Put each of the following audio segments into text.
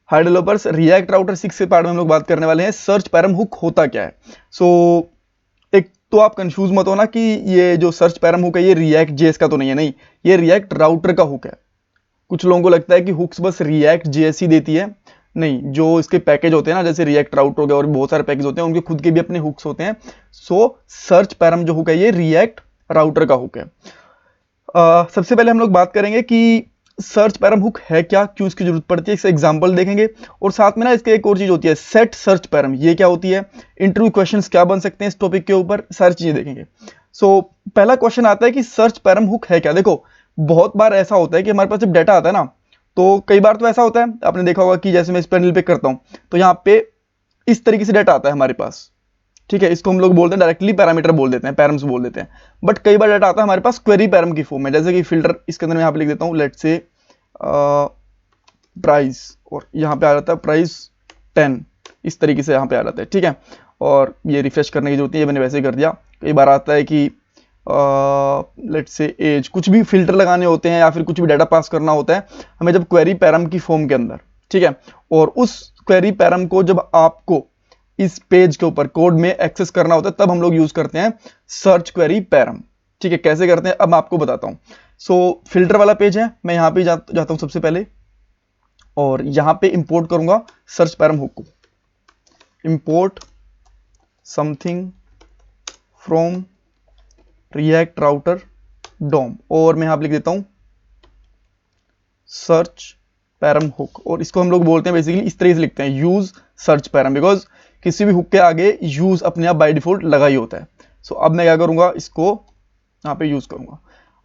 हाय developers, react router 6 के part में हम लोग बात करने वाले हैं सर्च पैरम हुक होता क्या है। एक तो आप कंफ्यूज मत होना कि ये जो सर्च पैरम हुक है ये रिएक्ट जेएस का तो नहीं है, नहीं, ये रिएक्ट राउटर का हुक है। कुछ लोगों को लगता है कि हुक्स बस रिएक्ट जेएस ही देती है, नहीं, जो इसके पैकेज होते हैं ना, जैसे रिएक्ट राउटर हो गया और बहुत सारे पैकेज होते हैं, उनके खुद के भी अपने हुक्स होते हैं। सर्च पैरम जो हुक है ये रिएक्ट राउटर का हुक है। सबसे पहले हम लोग बात करेंगे कि सर्च पैरम हुक है क्या, क्यों इसकी जरूरत पड़ती है, इसका एग्जांपल देखेंगे। और साथ में ना इसके एक और चीज होती है सेट सर्च पैरम, ये क्या होती है, इंटरव्यू क्वेश्चंस क्या बन सकते हैं इस टॉपिक के ऊपर, सारी चीजें देखेंगे। पहला क्वेश्चन आता है कि सर्च पैरम हुक है क्या। देखो, बहुत बार ऐसा होता है कि हमारे पास जब डाटा आता है ना, तो कई बार तो ऐसा होता है, आपने देखा होगा कि जैसे मैं इस पैनल पे करता हूं तो यहाँ पे इस तरीके से डाटा आता है हमारे पास, ठीक है, इसको हम लोग बोलते हैं डायरेक्टली पैरामीटर बोल देते हैं, पैरम्स बोल देते हैं। बट कई बार डाटा आता है हमारे पास क्वेरी पैरम की फॉर्म में, जैसे कि फिल्टर, इसके अंदर मैं यहाँ पे लिख देता हूँ लेट्स से प्राइस, और यहाँ पे आ जाता है प्राइस 10, इस तरीके से यहाँ पे आ जाता है, ठीक है। और ये रिफ्रेश करने की जरूरत नहीं है, मैंने वैसे ही कर दिया। कई बार आता है कि लेट्स से एज, कुछ भी फिल्टर लगाने होते हैं या फिर कुछ भी डाटा पास करना होता है हमें जब क्वेरी पैरम की फॉर्म के अंदर, ठीक है। और उस क्वेरी पैरम को जब आपको इस पेज के ऊपर कोड में एक्सेस करना होता है तब हम लोग यूज करते हैं सर्च क्वेरी पैरम, ठीक है। कैसे करते हैं अब मैं आपको बताता हूं। फिल्टर वाला पेज है, मैं यहां पे जाता हूं सबसे पहले, और यहां पे इंपोर्ट करूंगा सर्च पैरम हुक को। Import something from React router DOM, और मैं यहां पे लिख देता हूं सर्च पैरम हुक, और इसको हम लोग बोलते हैं बेसिकली इस तरीके से लिखते हैं यूज सर्च पैरम, बिकॉज किसी भी हुक के आगे यूज अपने आप बाय डिफॉल्ट लगा ही होता है। अब मैं क्या करूंगा, इसको यहाँ पे यूज करूंगा।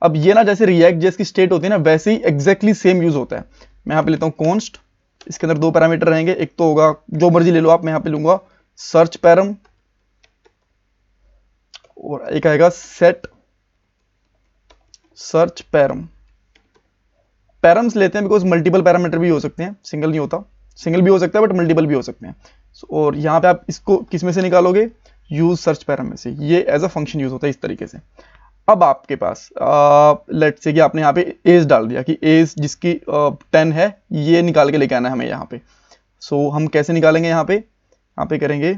अब ये ना जैसे रिएक्ट जेएस की स्टेट होती है ना, वैसे ही एग्जैक्टली सेम यूज होता है। मैं यहाँ पे लेता हूँ कॉन्स्ट, इसके अंदर दो पैरामीटर रहेंगे, एक तो होगा जो मर्जी ले लो आप, मैं यहाँ पे लूंगा सर्च पैरम, और एक आएगा सेट सर्च पैरम। पैरम्स लेते हैं बिकॉज मल्टीपल पैरामीटर भी हो सकते हैं, सिंगल नहीं होता, सिंगल भी हो सकता है बट मल्टीपल भी हो सकते हैं। और यहाँ पे आप इसको किस में से निकालोगे, यूज सर्च पैरम में से, ये एज अ फंक्शन यूज होता है इस तरीके से। अब आपके पास लेट्स से कि आपने यहाँ पे एज डाल दिया कि एज जिसकी 10 है, ये निकाल के लेके आना है हमें यहाँ पे। हम कैसे निकालेंगे, यहाँ पे करेंगे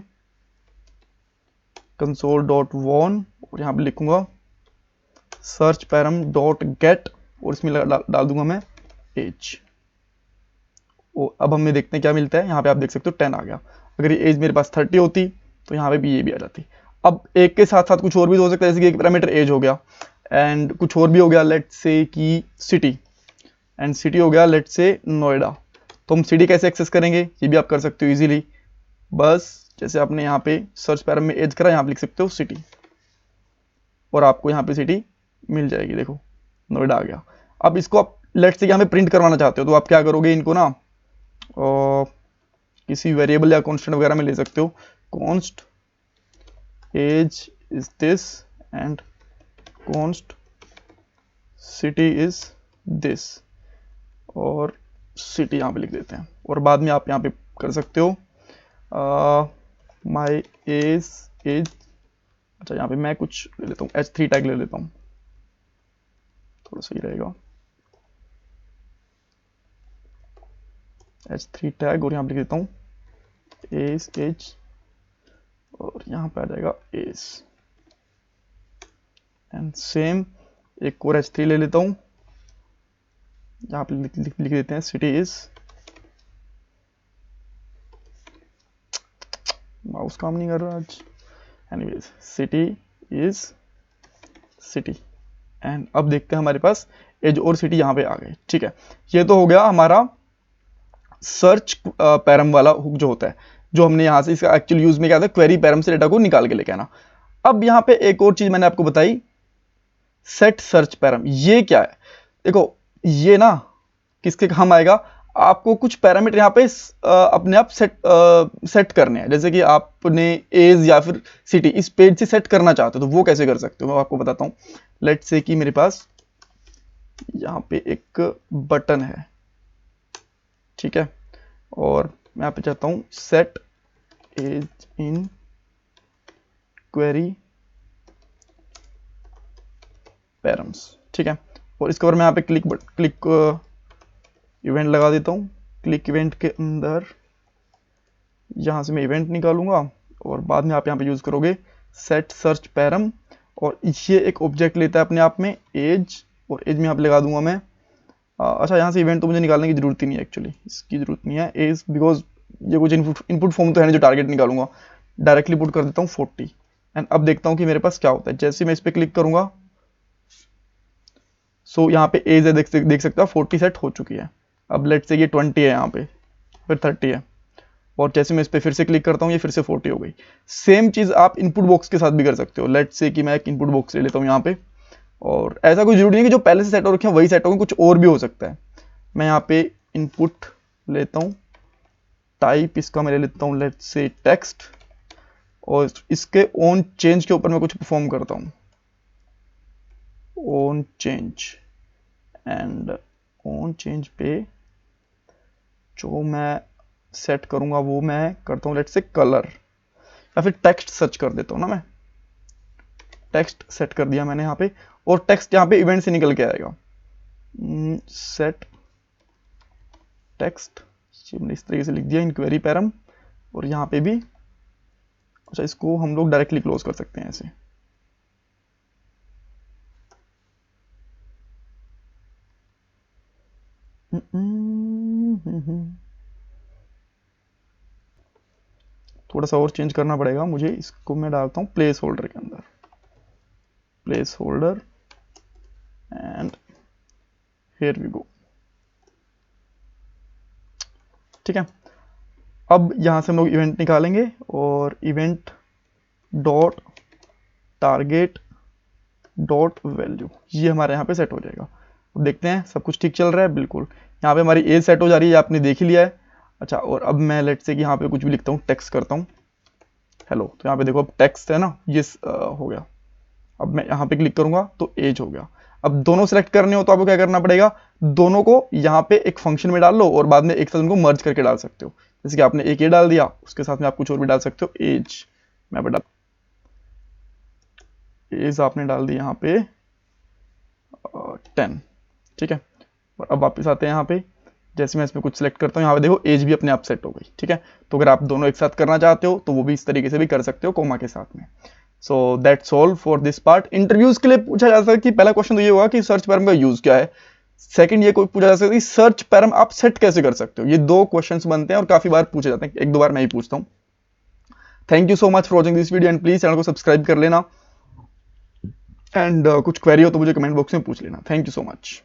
कंसोल डॉट वॉन, और यहाँ पे लिखूंगा सर्च पैरम डॉट गेट, और इसमें डाल दूंगा मैं एज। अब हमें देखते हैं क्या मिलता है, यहाँ पे आप देख सकते हो 10 आ गया। अगर ये एज मेरे पास 30 होती तो यहाँ पे भी ये भी आ जाती। अब एक के साथ साथ कुछ और भी हो सकता है, जैसे कि एक पैरामीटर एज हो गया एंड कुछ और भी हो गया, लेट्स से कि सिटी, एंड सिटी हो गया लेट्स से नोएडा। तो हम सिटी कैसे एक्सेस करेंगे, ये भी आप कर सकते हो इजीली। बस जैसे आपने यहाँ पे सर्च पैरम में एज करा, यहाँ पे लिख सकते हो सिटी, और आपको यहाँ पे सिटी मिल जाएगी, देखो नोएडा आ गया। अब इसको आप लेट्स से यहाँ पे प्रिंट करवाना चाहते हो तो आप क्या करोगे, इनको ना और किसी वेरिएबल या कांस्टेंट वगैरह में ले सकते हो, const age is this and const city is this, और सिटी यहाँ पे लिख देते हैं। और बाद में आप यहाँ पे कर सकते हो माई एज एज, अच्छा यहाँ पे मैं कुछ ले लेता हूँ, H3 टैग ले लेता हूँ, थोड़ा सही रहेगा, H3 टैग, और यहाँ पे लिख देता हूँ एज एज, और यहाँ पे आ जाएगा एज, एंड सेम एक और H3 ले लेता हूँ, यहाँ पे लिख देते हैं सिटी इज, माउस काम नहीं कर रहा आज, anyways city is city, and अब देखते हैं हमारे पास एज और सिटी यहाँ पे आ गए, ठीक है। ये तो हो गया हमारा सर्च पैरम वाला हुक जो होता है, जो हमने यहाँ से, इसका एक्चुअल यूज में क्या था, क्वेरी पैरम से डेटा को निकाल के लेके आना। अब यहाँ पे एक और चीज मैंने आपको बताई, सेट सर्च पैरम, ये क्या है, देखो ये ना किसके काम आएगा, आपको कुछ पैरामीटर यहाँ पे अपने आप सेट करने हैं, जैसे कि आपने एज या फिर सिटी इस पेज से सेट करना चाहते हो तो वो कैसे कर सकते हो, मैं आपको बताता हूँ। लेट्स से कि मेरे पास यहाँ पे एक बटन है, ठीक है, और मैं यहाँ पे चाहता हूँ set age in query params, ठीक है। और इसके ऊपर मैं यहाँ पे क्लिक इवेंट लगा देता हूँ, क्लिक इवेंट के अंदर यहाँ से मैं इवेंट निकालूंगा और बाद में आप यहाँ पे यूज़ करोगे सेट सर्च पैरम, और ये एक ऑब्जेक्ट लेता है अपने आप में एज, और एज में यहाँ पे लगा दूंगा मैं अच्छा यहाँ से इवेंट तो मुझे निकालने की जरूरत ही नहीं है, एक्चुअली इसकी जरूरत नहीं है एज, बिकॉज ये कुछ इनपुट फॉर्म तो है नहीं जो टारगेट निकालूंगा। डायरेक्टली पुट कर देता हूँ 40 एंड अब देखता हूँ कि मेरे पास क्या होता है। जैसे मैं इस पर क्लिक करूंगा सो यहाँ पे एज है, देख सकते हो 40 सेट हो चुकी है। अब लेट से ये 20 है, यहाँ पे फिर 30 है, और जैसे मैं इस पर फिर से क्लिक करता हूँ ये फिर से 40 हो गई। सेम चीज़ आप इनपुट बॉक्स के साथ भी कर सकते हो। लेट से कि मैं एक इनपुट बॉक्स ले लेता हूँ यहाँ पे, और ऐसा कोई जरूरी नहीं है कि जो पहले से सेट हो रखे हैं वही सेट होंगे, कुछ और भी हो सकता है। मैं यहाँ पे इनपुट लेता हूँ, टाइप इसका मैं ले लेता हूँ लेट से टेक्स्ट, और इसके ऑन चेंज के ऊपर मैं कुछ परफॉर्म करता हूँ, on change, and on change पे जो मैं सेट करूंगा वो मैं करता हूँ लेट से कलर, या फिर टेक्स्ट सर्च कर देता हूँ ना, मैं टेक्स्ट सेट कर दिया मैंने यहाँ पे, और टेक्स्ट यहाँ पे इवेंट से निकल के आएगा। सेट टेक्स्ट मैंने इस तरीके से लिख दिया इंक्वायरी पैरम, और यहाँ पे भी अच्छा इसको हम लोग डायरेक्टली क्लोज कर सकते हैं ऐसे। थोड़ा सा और चेंज करना पड़ेगा मुझे, इसको मैं डालता हूँ प्लेस होल्डर के अंदर, placeholder, and here we go. ठीक है, अब यहां से हम लोग इवेंट निकालेंगे, और event dot target dot value ये हमारे यहाँ पे सेट हो जाएगा। अब देखते हैं सब कुछ ठीक चल रहा है, बिल्कुल यहाँ पे हमारी एज सेट हो जा रही है, आपने देख ही लिया है। अच्छा, और अब मैं लेट से कि यहाँ पे कुछ भी लिखता हूँ, टेक्स्ट करता हूँ हेलो, तो यहाँ पे देखो अब टेक्स्ट है ना, ये हो गया। अब मैं यहाँ पे क्लिक करूंगा तो एज हो गया। अब दोनों सेलेक्ट करने हो तो आपको क्या करना पड़ेगा, दोनों को यहाँ पे एक फंक्शन में डाल लो और बाद में एक साथ उनको मर्ज करके डाल सकते हो। जैसे कि आपने एक ये डाल दिया, उसके साथ में आप कुछ और भी डाल सकते हो, एज मैं बता, एज आपने डाल दी यहाँ पे 10। ठीक है, और अब वापस आते हैं यहाँ पे, जैसे मैं इसमें कुछ सेलेक्ट करता हूँ यहाँ पे देखो एज भी अपने आप सेट हो गई। ठीक है, तो अगर आप दोनों एक साथ करना चाहते हो तो वो भी इस तरीके से भी कर सकते हो कोमा के साथ में। So that's all for this part. Interviews के लिए पूछा जा सकता है कि पहला क्वेश्चन तो ये होगा कि सर्च पैरम का यूज क्या है, सेकंड ये कोई पूछा जा सकता है कि सर्च पैरम आप सेट कैसे कर सकते हो। ये दो क्वेश्चंस बनते हैं और काफी बार पूछे जाते हैं, एक दो बार मैं ही पूछता हूँ। Thank you so much for watching this video, and please channel को सब्सक्राइब कर लेना, एंड कुछ क्वेरी हो तो मुझे कमेंट बॉक्स में पूछ लेना। Thank you so much.